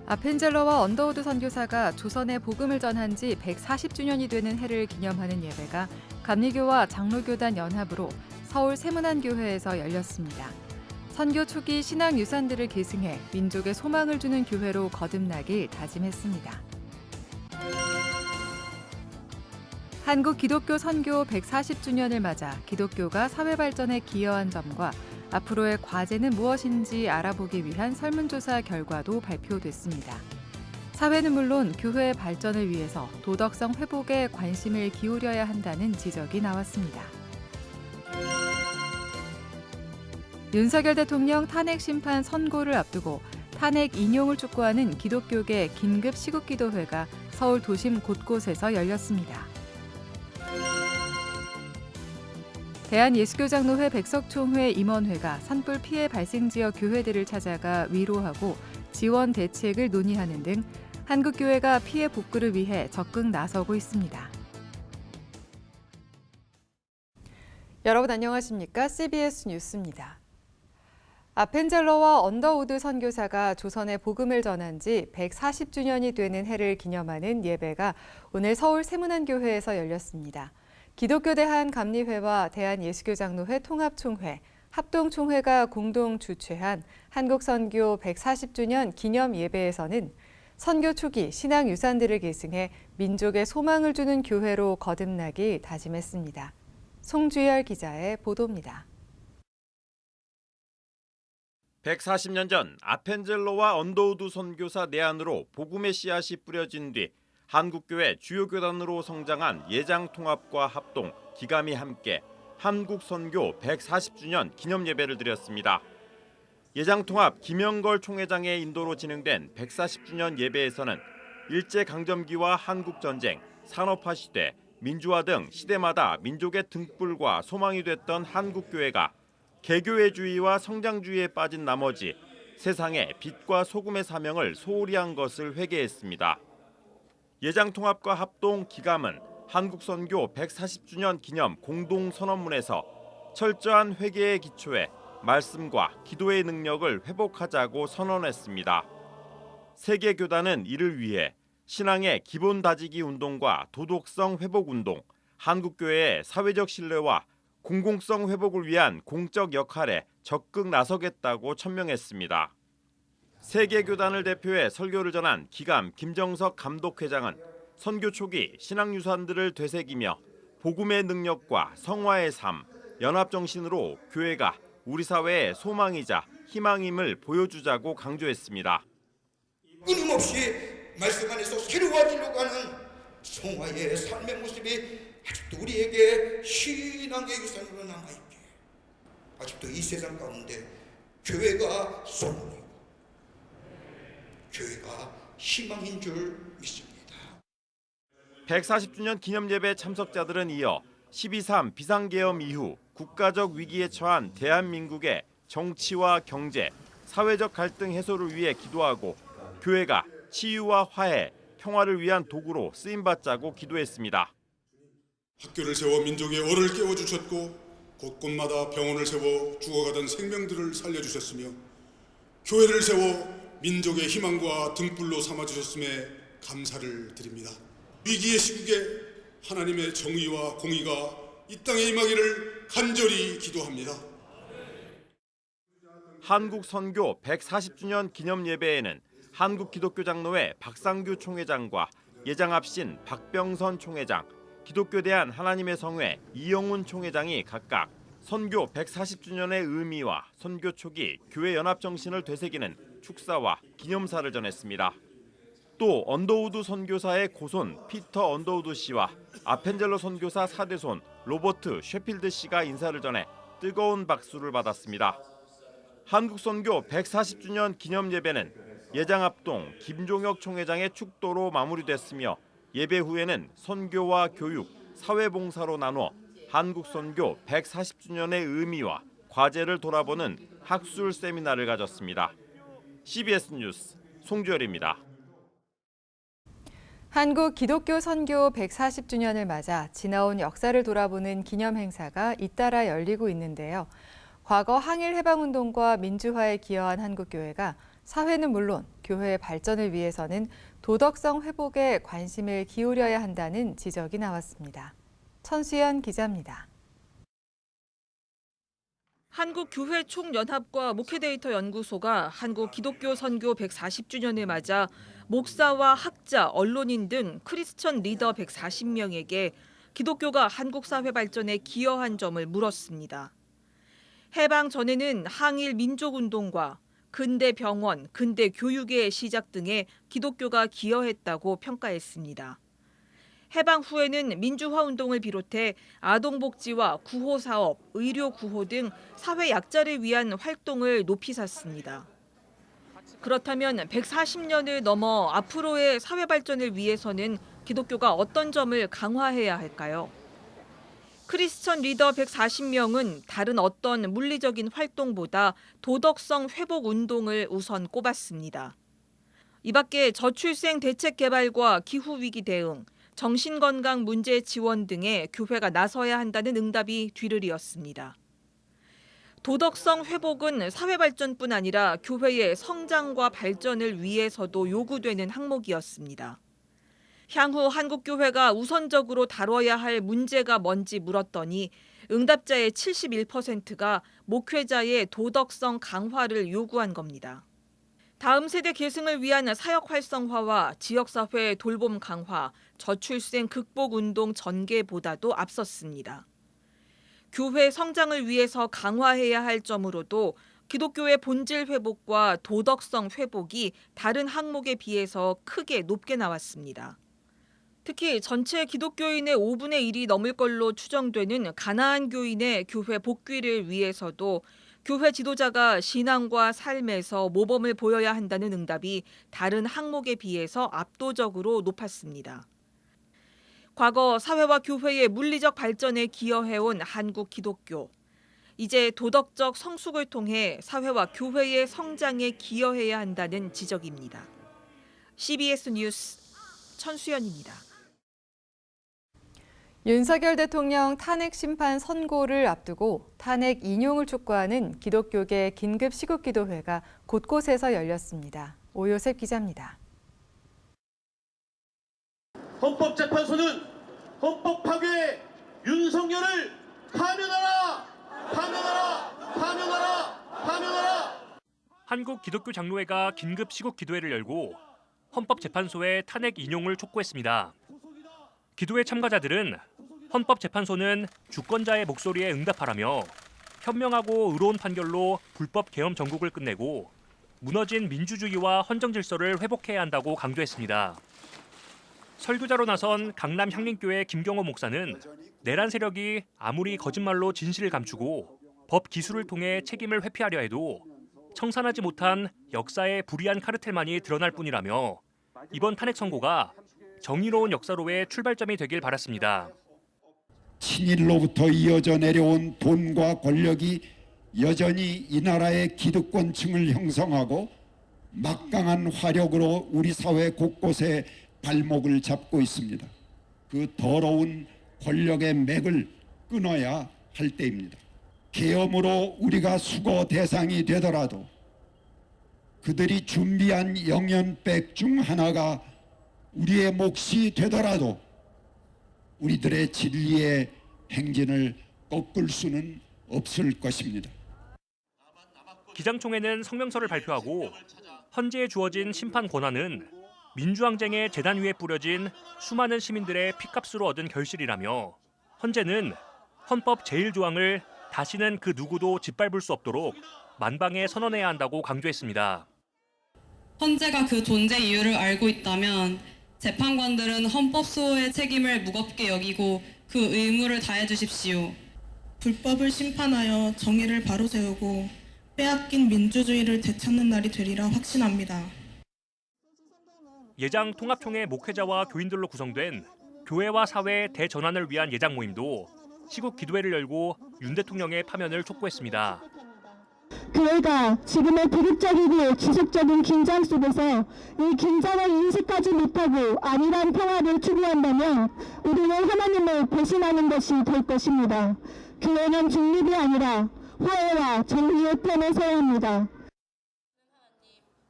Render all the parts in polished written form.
아펜젤러와 언더우드 선교사가 조선에 복음을 전한 지 140주년이 되는 해를 기념하는 예배가 감리교와 장로교단 연합으로 서울 세문안교회에서 열렸습니다. 선교 초기 신앙 유산들을 계승해 민족에 소망을 주는 교회로 거듭나길 다짐했습니다. 한국 기독교 선교 140주년을 맞아 기독교가 사회 발전에 기여한 점과 앞으로의 과제는 무엇인지 알아보기 위한 설문조사 결과도 발표됐습니다. 사회는 물론 교회의 발전을 위해서 도덕성 회복에 관심을 기울여야 한다는 지적이 나왔습니다. 윤석열 대통령 탄핵 심판 선고를 앞두고 탄핵 인용을 촉구하는 기독교계 긴급 시국기도회가 서울 도심 곳곳에서 열렸습니다. 대한예수교장로회 백석총회 임원회가 산불 피해 발생 지역 교회들을 찾아가 위로하고 지원 대책을 논의하는 등 한국교회가 피해 복구를 위해 적극 나서고 있습니다. 여러분 안녕하십니까? CBS 뉴스입니다. 아펜젤러와 언더우드 선교사가 조선에 복음을 전한 지 140주년이 되는 해를 기념하는 예배가 오늘 서울 세문안교회에서 열렸습니다. 기독교 대한감리회와 대한예수교장로회 통합총회, 합동총회가 공동 주최한 한국선교 140주년 기념 예배에서는 선교 초기 신앙 유산들을 계승해 민족에 소망을 주는 교회로 거듭나길 다짐했습니다. 송주열 기자의 보도입니다. 140년 전 아펜젤러와 언더우드 선교사 내한으로 복음의 씨앗이 뿌려진 뒤 한국교회 주요 교단으로 성장한 예장통합과 합동, 기감이 함께 한국선교 140주년 기념예배를 드렸습니다. 예장통합 김영걸 총회장의 인도로 진행된 140주년 예배에서는 일제강점기와 한국전쟁, 산업화 시대, 민주화 등 시대마다 민족의 등불과 소망이 됐던 한국교회가 개교회주의와 성장주의에 빠진 나머지 세상에 빛과 소금의 사명을 소홀히 한 것을 회개했습니다. 예장통합과 합동 기감은 한국선교 140주년 기념 공동선언문에서 철저한 회개의 기초에 말씀과 기도의 능력을 회복하자고 선언했습니다. 세계교단은 이를 위해 신앙의 기본 다지기 운동과 도덕성 회복 운동, 한국교회의 사회적 신뢰와 공공성 회복을 위한 공적 역할에 적극 나서겠다고 천명했습니다. 세계교단을 대표해 설교를 전한 기감 김정석 감독회장은 선교 초기 신앙유산들을 되새기며 복음의 능력과 성화의 삶, 연합정신으로 교회가 우리 사회의 소망이자 희망임을 보여주자고 강조했습니다. 끊임없이 말씀 안에서 새로워지려고 하는 성화의 삶의 모습이 아직도 우리에게 신앙의 유산으로 남아있기에 아직도 이 세상 가운데 교회가 소망이고 교회가 희망인 줄 믿습니다. 140주년 기념예배 참석자들은 이어 12.3 비상계엄 이후 국가적 위기에 처한 대한민국의 정치와 경제, 사회적 갈등 해소를 위해 기도하고 교회가 치유와 화해, 평화를 위한 도구로 쓰임받자고 기도했습니다. 학교를 세워 민족의 얼을 깨워주셨고 곳곳마다 병원을 세워 죽어가던 생명들을 살려주셨으며 교회를 세워 민족의 희망과 등불로 삼아주셨음에 감사를 드립니다. 위기의 시국에 하나님의 정의와 공의가 이 땅에 임하기를 간절히 기도합니다. 한국선교 140주년 기념예배에는 한국기독교장로회 박상규 총회장과 예장합신 박병선 총회장, 기독교대한 하나님의 성회 이영훈 총회장이 각각 선교 140주년의 의미와 선교 초기 교회 연합 정신을 되새기는 축사와 기념사를 전했습니다. 또 언더우드 선교사의 고손 피터 언더우드 씨와 아펜젤러 선교사 4대손 로버트 셰필드 씨가 인사를 전해 뜨거운 박수를 받았습니다. 한국선교 140주년 기념예배는 예장합동 김종혁 총회장의 축도로 마무리됐으며 예배 후에는 선교와 교육, 사회봉사로 나누어 한국선교 140주년의 의미와 과제를 돌아보는 학술 세미나를 가졌습니다. CBS 뉴스 송주열입니다. 한국 기독교 선교 140주년을 맞아 지나온 역사를 돌아보는 기념 행사가 잇따라 열리고 있는데요. 과거 항일 해방운동과 민주화에 기여한 한국교회가 사회는 물론 교회의 발전을 위해서는 도덕성 회복에 관심을 기울여야 한다는 지적이 나왔습니다. 천수연 기자입니다. 한국교회총연합과 목회데이터 연구소가 한국 기독교 선교 140주년을 맞아 목사와 학자, 언론인 등 크리스천 리더 140명에게 기독교가 한국 사회 발전에 기여한 점을 물었습니다. 해방 전에는 항일 민족운동과 근대 병원, 근대 교육의 시작 등에 기독교가 기여했다고 평가했습니다. 해방 후에는 민주화운동을 비롯해 아동복지와 구호사업, 의료구호 등 사회 약자를 위한 활동을 높이 샀습니다. 그렇다면 140년을 넘어 앞으로의 사회 발전을 위해서는 기독교가 어떤 점을 강화해야 할까요? 크리스천 리더 140명은 다른 어떤 물리적인 활동보다 도덕성 회복 운동을 우선 꼽았습니다. 이 밖에 저출생 대책 개발과 기후위기 대응, 정신건강 문제 지원 등에 교회가 나서야 한다는 응답이 뒤를 이었습니다. 도덕성 회복은 사회 발전뿐 아니라 교회의 성장과 발전을 위해서도 요구되는 항목이었습니다. 향후 한국교회가 우선적으로 다뤄야 할 문제가 뭔지 물었더니 응답자의 71%가 목회자의 도덕성 강화를 요구한 겁니다. 다음 세대 계승을 위한 사역 활성화와 지역사회 돌봄 강화, 저출생 극복 운동 전개보다도 앞섰습니다. 교회 성장을 위해서 강화해야 할 점으로도 기독교의 본질 회복과 도덕성 회복이 다른 항목에 비해서 크게 높게 나왔습니다. 특히 전체 기독교인의 5분의 1이 넘을 걸로 추정되는 가나안 교인의 교회 복귀를 위해서도 교회 지도자가 신앙과 삶에서 모범을 보여야 한다는 응답이 다른 항목에 비해서 압도적으로 높았습니다. 과거 사회와 교회의 물리적 발전에 기여해온 한국 기독교. 이제 도덕적 성숙을 통해 사회와 교회의 성장에 기여해야 한다는 지적입니다. CBS 뉴스 천수연입니다. 윤석열 대통령 탄핵 심판 선고를 앞두고 탄핵 인용을 촉구하는 기독교계 긴급 시국기도회가 곳곳에서 열렸습니다. 오요셉 기자입니다. 헌법재판소는 헌법 파괴 윤석열을 파면하라! 파면하라! 파면하라! 파면하라! 한국 기독교 장로회가 긴급 시국 기도회를 열고 헌법재판소의 탄핵 인용을 촉구했습니다. 기도회 참가자들은 헌법재판소는 주권자의 목소리에 응답하라며 현명하고 의로운 판결로 불법 계엄 정국을 끝내고 무너진 민주주의와 헌정 질서를 회복해야 한다고 강조했습니다. 설교자로 나선 강남 향림교회 김경호 목사는 내란 세력이 아무리 거짓말로 진실을 감추고 법 기술을 통해 책임을 회피하려 해도 청산하지 못한 역사의 불의한 카르텔만이 드러날 뿐이라며 이번 탄핵 선고가 정의로운 역사로의 출발점이 되길 바랐습니다. 친일로부터 이어져 내려온 돈과 권력이 여전히 이 나라의 기득권층을 형성하고 막강한 화력으로 우리 사회 곳곳에 발목을 잡고 있습니다. 그 더러운 권력의 맥을 끊어야 할 때입니다. 계엄으로 우리가 수거 대상이 되더라도 그들이 준비한 영연백 중 하나가 우리의 몫이 되더라도 우리들의 진리의 행진을 꺾을 수는 없을 것입니다. 기장총회는 성명서를 발표하고 헌재에 주어진 심판 권한은 민주항쟁의 재단 위에 뿌려진 수많은 시민들의 피값으로 얻은 결실이라며 헌재는 헌법 제1조항을 다시는 그 누구도 짓밟을 수 없도록 만방에 선언해야 한다고 강조했습니다. 헌재가 그 존재 이유를 알고 있다면 재판관들은 헌법 수호의 책임을 무겁게 여기고 그 의무를 다해 주십시오. 불법을 심판하여 정의를 바로 세우고 빼앗긴 민주주의를 되찾는 날이 되리라 확신합니다. 예장 통합총회 목회자와 교인들로 구성된 교회와 사회 대전환을 위한 예장 모임도 시국 기도회를 열고 윤 대통령의 파면을 촉구했습니다. 교회가 지금의 비극적이고 지속적인 긴장 속에서 이 긴장을 인식하지 못하고 안일한 평화를 추구한다면 우리는 하나님을 배신하는 것이 될 것입니다. 교회는 중립이 아니라 화해와 정의의 편에 서야 합니다.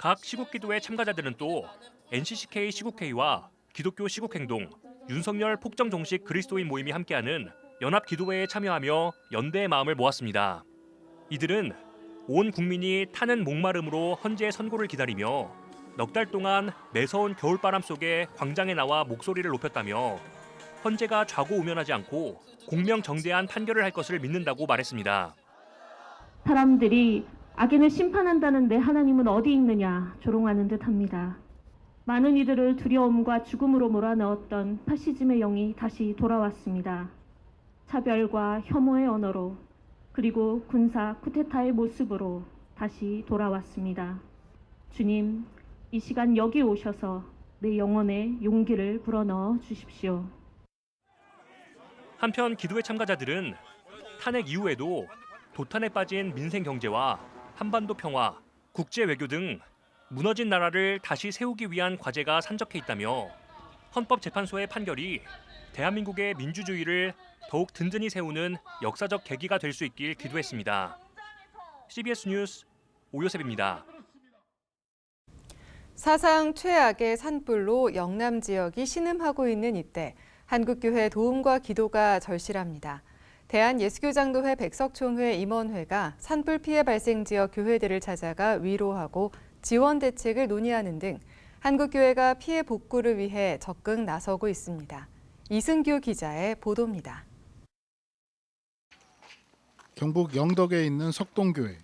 각 시국기도회 참가자들은 또 NCCK 시국회의와 기독교 시국행동, 윤석열 폭정종식 그리스도인 모임이 함께하는 연합기도회에 참여하며 연대의 마음을 모았습니다. 이들은 온 국민이 타는 목마름으로 헌재의 선고를 기다리며 넉 달 동안 매서운 겨울바람 속에 광장에 나와 목소리를 높였다며 헌재가 좌고우면하지 않고 공명정대한 판결을 할 것을 믿는다고 말했습니다. 사람들이 악인을 심판한다는데 하나님은 어디 있느냐 조롱하는 듯합니다. 많은 이들을 두려움과 죽음으로 몰아넣었던 파시즘의 영이 다시 돌아왔습니다. 차별과 혐오의 언어로 그리고 군사 쿠데타의 모습으로 다시 돌아왔습니다. 주님, 이 시간 여기 오셔서 내 영혼에 용기를 불어넣어 주십시오. 한편 기도회 참가자들은 탄핵 이후에도 도탄에 빠진 민생 경제와 한반도 평화, 국제 외교 등 무너진 나라를 다시 세우기 위한 과제가 산적해 있다며 헌법재판소의 판결이 대한민국의 민주주의를 더욱 든든히 세우는 역사적 계기가 될 수 있길 기도했습니다. CBS 뉴스 오요셉입니다. 사상 최악의 산불로 영남 지역이 신음하고 있는 이때 한국교회 도움과 기도가 절실합니다. 대한예수교장로회 백석총회 임원회가 산불 피해 발생 지역 교회들을 찾아가 위로하고 지원 대책을 논의하는 등 한국교회가 피해 복구를 위해 적극 나서고 있습니다. 이승규 기자의 보도입니다. 경북 영덕에 있는 석동교회.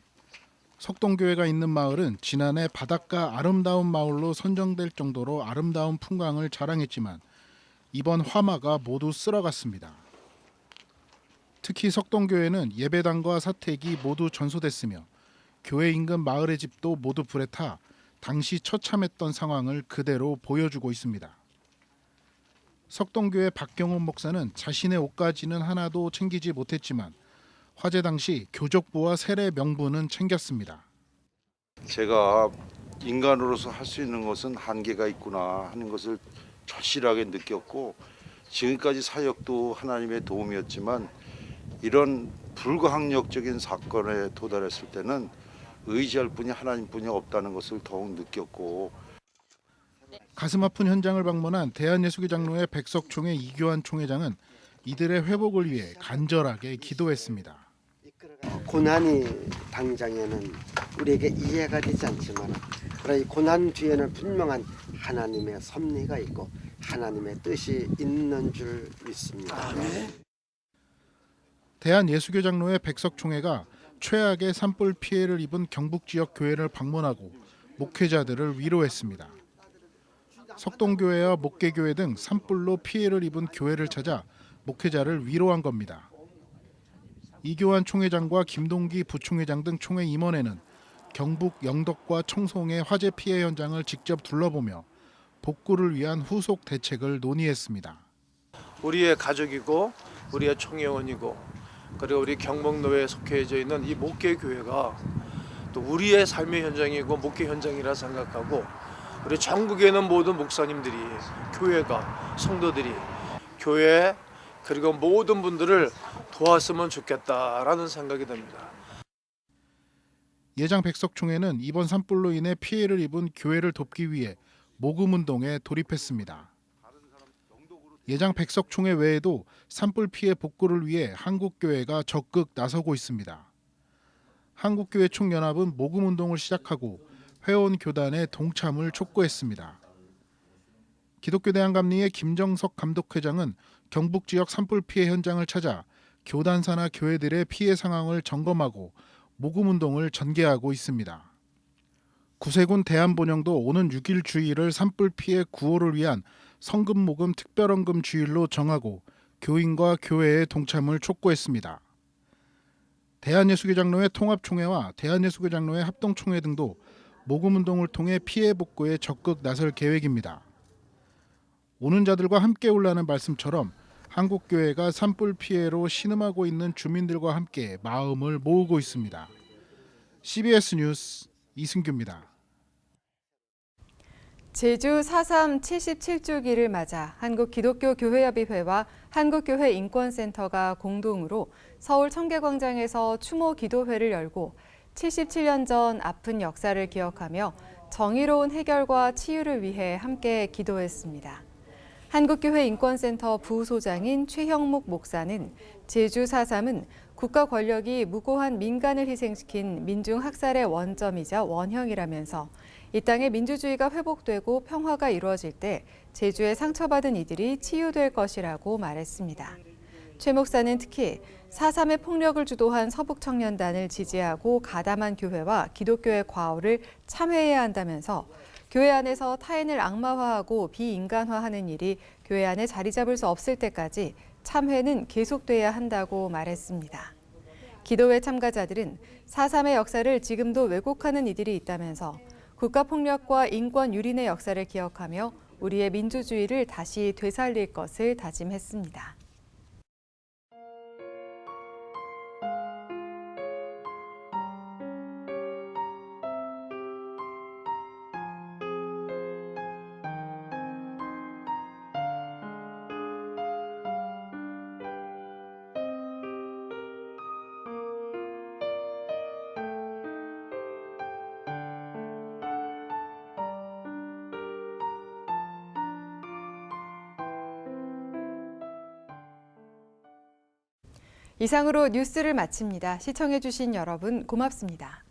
석동교회가 있는 마을은 지난해 바닷가 아름다운 마을로 선정될 정도로 아름다운 풍광을 자랑했지만 이번 화마가 모두 쓸어갔습니다. 특히 석동교회는 예배당과 사택이 모두 전소됐으며 교회 인근 마을의 집도 모두 불에 타 당시 처참했던 상황을 그대로 보여주고 있습니다. 석동교회 박경훈 목사는 자신의 옷가지는 하나도 챙기지 못했지만 화재 당시 교족부와 세례 명부는 챙겼습니다. 제가 인간으로서 할 수 있는 것은 한계가 있구나 하는 것을 절실하게 느꼈고 지금까지 사역도 하나님의 도움이었지만 이런 불가항력적인 사건에 도달했을 때는 의지할 분이 하나님뿐이 없다는 것을 더욱 느꼈고 가슴 아픈 현장을 방문한 대한예수교장로회 백석총회 이교환 총회장은 이들의 회복을 위해 간절하게 기도했습니다. 고난이 당장에는 우리에게 이해가 되지 않지만 그러나 이 고난 뒤에는 분명한 하나님의 섭리가 있고 하나님의 뜻이 있는 줄 믿습니다. 대한예수교장로회 백석총회가 최악의 산불 피해를 입은 경북 지역 교회를 방문하고 목회자들을 위로했습니다. 석동교회와 목계교회 등 산불로 피해를 입은 교회를 찾아 목회자를 위로한 겁니다. 이교환 총회장과 김동기 부총회장 등 총회 임원회는 경북 영덕과 청송의 화재 피해 현장을 직접 둘러보며 복구를 위한 후속 대책을 논의했습니다. 우리의 가족이고 우리의 총회원이고 그리고 우리 경북노회에 속해져 있는 이 목계교회가 또 우리의 삶의 현장이고 목회 현장이라 생각하고 우리 전국에 있는 모든 목사님들이 교회가 성도들이 교회 그리고 모든 분들을 도왔으면 좋겠다라는 생각이 듭니다. 예장 백석총회는 이번 산불로 인해 피해를 입은 교회를 돕기 위해 모금운동에 돌입했습니다. 예장 백석총회 외에도 산불 피해 복구를 위해 한국교회가 적극 나서고 있습니다. 한국교회 총연합은 모금운동을 시작하고 회원 교단의 동참을 촉구했습니다. 기독교대한감리의 김정석 감독회장은 경북 지역 산불 피해 현장을 찾아 교단사나 교회들의 피해 상황을 점검하고 모금운동을 전개하고 있습니다. 구세군 대한본영도 오는 6일 주일을 산불 피해 구호를 위한 성금모금 특별헌금 주일로 정하고 교인과 교회의 동참을 촉구했습니다. 대한예수교장로회 통합총회와 대한예수교장로회 합동총회 등도 모금운동을 통해 피해 복구에 적극 나설 계획입니다. 오는 자들과 함께 올라는 말씀처럼 한국교회가 산불 피해로 신음하고 있는 주민들과 함께 마음을 모으고 있습니다. CBS 뉴스 이승규입니다. 제주 4.3 77주기를 맞아 한국기독교교회협의회와 한국교회인권센터가 공동으로 서울 청계광장에서 추모 기도회를 열고 77년 전 아픈 역사를 기억하며 정의로운 해결과 치유를 위해 함께 기도했습니다. 한국교회 인권센터 부소장인 최형목 목사는 제주 4.3은 국가 권력이 무고한 민간을 희생시킨 민중 학살의 원점이자 원형이라면서 이 땅에 민주주의가 회복되고 평화가 이루어질 때 제주에 상처받은 이들이 치유될 것이라고 말했습니다. 최 목사는 특히 4.3의 폭력을 주도한 서북청년단을 지지하고 가담한 교회와 기독교의 과오를 참회해야 한다면서 교회 안에서 타인을 악마화하고 비인간화하는 일이 교회 안에 자리 잡을 수 없을 때까지 참회는 계속돼야 한다고 말했습니다. 기도회 참가자들은 4.3의 역사를 지금도 왜곡하는 이들이 있다면서 국가폭력과 인권 유린의 역사를 기억하며 우리의 민주주의를 다시 되살릴 것을 다짐했습니다. 이상으로 뉴스를 마칩니다. 시청해주신 여러분 고맙습니다.